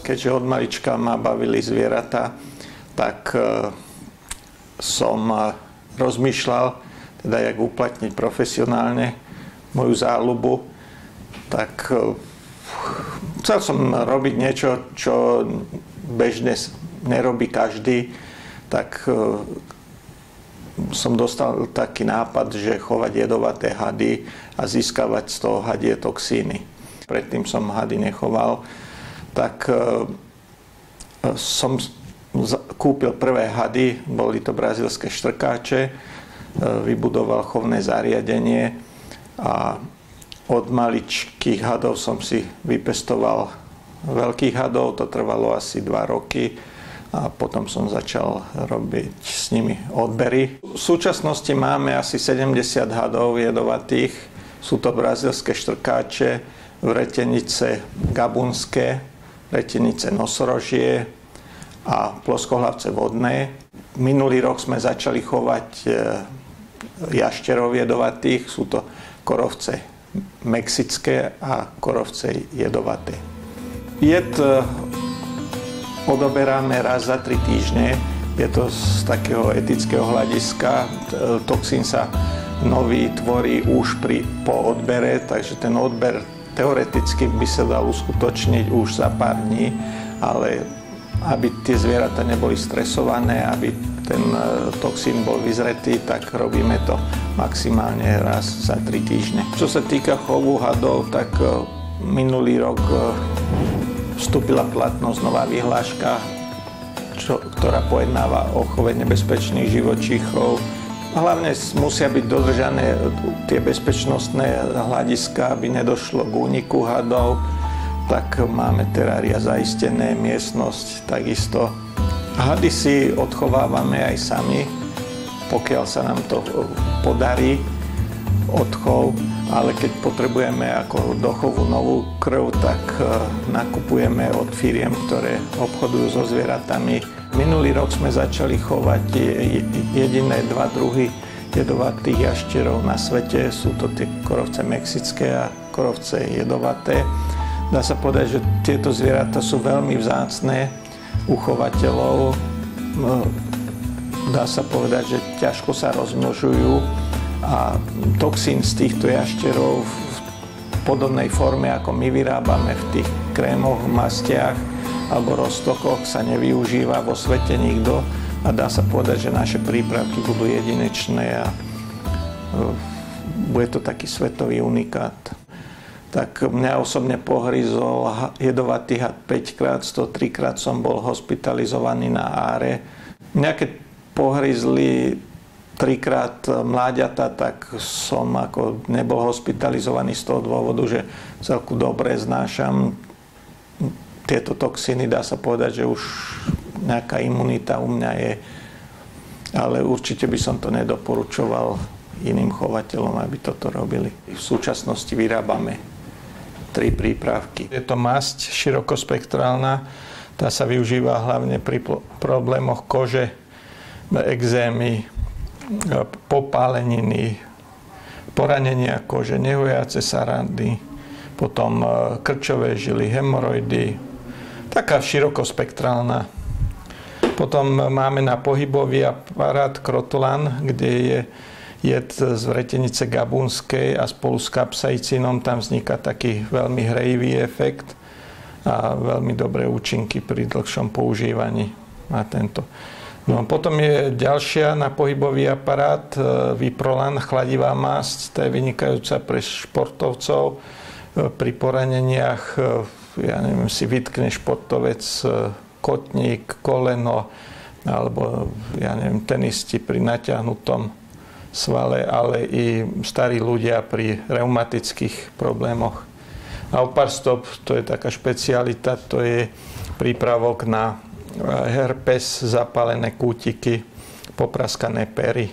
keďže od malička ma bavili zvieratá, tak som rozmýšľal, teda jak uplatniť profesionálne moju záľubu, tak chcel som robiť niečo, čo bežne nerobí každý, tak som dostal taký nápad, že chovať jedovaté hady a získavať z toho hadie toxíny. Predtým som hady nechoval, tak som kúpil prvé hady, boli to brazílske štrkáče, vybudoval chovné zariadenie a od maličkých hadov som si vypestoval veľkých hadov, to trvalo asi 2 roky a potom som začal robiť s nimi odbery. V súčasnosti máme asi 70 hadov jedovatých, sú to brazílske štrkáče, vretenice gabunské, vretenice nosorožie a ploskohlavce vodné. Minulý rok sme začali chovať jašterov jedovatých, sú to korovce mexické a korovce jedovaté. Jed odoberáme raz za 3 týždne, je to z takého etického hľadiska, toxín sa nový tvorí už po odbere, takže ten odber teoreticky by sa dal uskutočniť už za pár dní, ale aby tie zvieratá neboli stresované, aby ten toxín bol vyzretý, tak robíme to maximálne raz za 3 týždne. Čo sa týka chovu hadov, tak minulý rok vstúpila platnosť nová vyhláška, ktorá pojednáva o chove nebezpečných živočíchov. Hlavne musia byť dodržané tie bezpečnostné hľadiska, aby nedošlo k úniku hadov. Tak máme terária zaistené, miestnosť takisto. Hady si odchovávame aj sami, pokiaľ sa nám to podarí, odchov, ale keď potrebujeme ako do chovu novú krv, tak nakupujeme od firiem, ktoré obchodujú so zvieratami. Minulý rok sme začali chovať jediné 2 druhy jedovatých jašterov na svete. Sú to tie korovce mexické a korovce jedovaté. Dá sa povedať, že tieto zvieratá sú veľmi vzácne u chovateľov. Dá sa povedať, že ťažko sa rozmnožujú a toxín z týchto jašterov v podobnej forme, ako my vyrábame v tých krémoch, mastiach alebo roztokoch, sa nevyužíva vo svete nikto a dá sa povedať, že naše prípravky budú jedinečné a bude to taký svetový unikát. Tak mňa osobne pohryzol jedovatý had 5-krát, 103-krát som bol hospitalizovaný na áre. Mňa keď pohryzli 3-krát mláďata, tak som ako nebol hospitalizovaný z toho dôvodu, že celku dobre znášam tieto toxíny. Dá sa povedať, že už nejaká imunita u mňa je, ale určite by som to nedoporučoval iným chovateľom, aby toto robili. V súčasnosti vyrábame 3 prípravky. Je to masť širokospektrálna, tá sa využíva hlavne pri problémoch kože, ekzémy, popáleniny, poranenia kože, nehojace sa rany, potom krčové žily, hemoroidy, taká širokospektrálna. Potom máme na pohybový aparát Crotolan, kde je jed z vretenice gabunskej a spolu s kapsaicínom tam vzniká taký veľmi hrejivý efekt a veľmi dobré účinky pri dlhšom používaní na tento. No, potom je ďalšia na pohybový aparát, Viprolan, chladivá masť, tá je vynikajúca pre športovcov. Pri poraneniach, ja neviem, si vytkne športovec kotník, koleno, alebo ja neviem, tenisti pri natiahnutom svale, ale i starí ľudia pri reumatických problémoch. Auparstop, to je taká špecialita, to je prípravok na herpes, zapálené kútiky, popraskané pery.